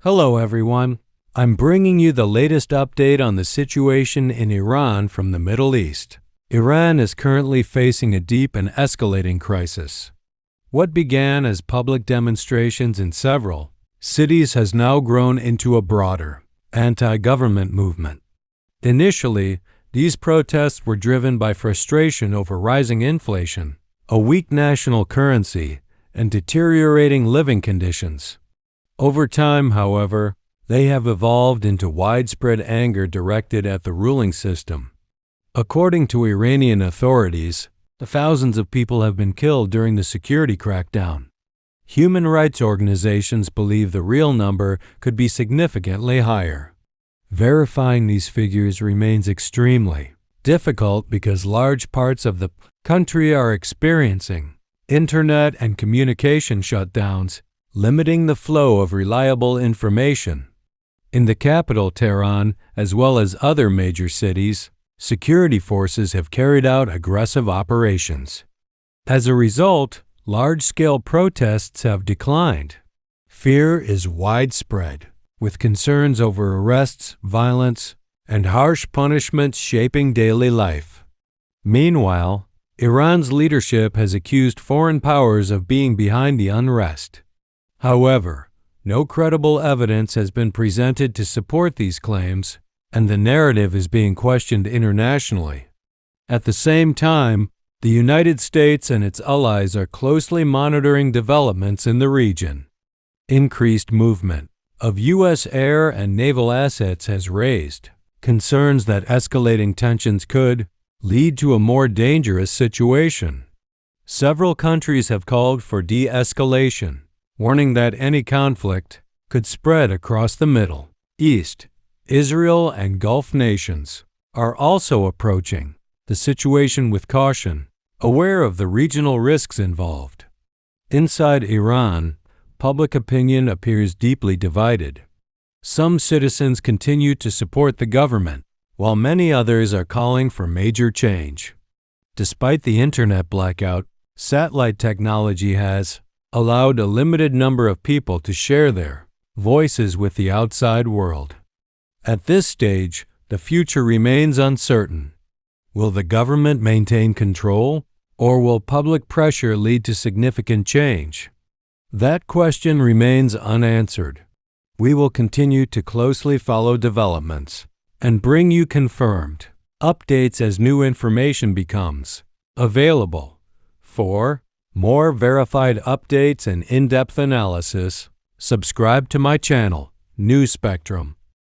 Hello everyone. I'm bringing you the latest update on the situation in Iran from the Middle East. Iran is currently facing a deep and escalating crisis. What began as public demonstrations in several cities has now grown into a broader anti-government movement. Initially, these protests were driven by frustration over rising inflation, a weak national currency, and deteriorating living conditions. Over time, however, they have evolved into widespread anger directed at the ruling system. According to Iranian authorities, thousands of people have been killed during the security crackdown. Human rights organizations believe the real number could be significantly higher. Verifying these figures remains extremely difficult because large parts of the country are experiencing internet and communication shutdowns, limiting the flow of reliable information. In the capital, Tehran, as well as other major cities, security forces have carried out aggressive operations. As a result, large-scale protests have declined. Fear is widespread, with concerns over arrests, violence, and harsh punishments shaping daily life. Meanwhile, Iran's leadership has accused foreign powers of being behind the unrest. However, no credible evidence has been presented to support these claims, and the narrative is being questioned internationally. At the same time, the United States and its allies are closely monitoring developments in the region. Increased movement of U.S. air and naval assets has raised concerns that escalating tensions could lead to a more dangerous situation. Several countries have called for de-escalation, warning that any conflict could spread across the Middle East. Israel and Gulf nations are also approaching the situation with caution, aware of the regional risks involved. Inside Iran, public opinion appears deeply divided. Some citizens continue to support the government, while many others are calling for major change. Despite the internet blackout, satellite technology has allowed a limited number of people to share their voices with the outside world. At this stage, the future remains uncertain. Will the government maintain control, or will public pressure lead to significant change? That question remains unanswered. We will continue to closely follow developments and bring you confirmed updates as new information becomes available. For more verified updates and in-depth analysis, subscribe to my channel, News Spectrum.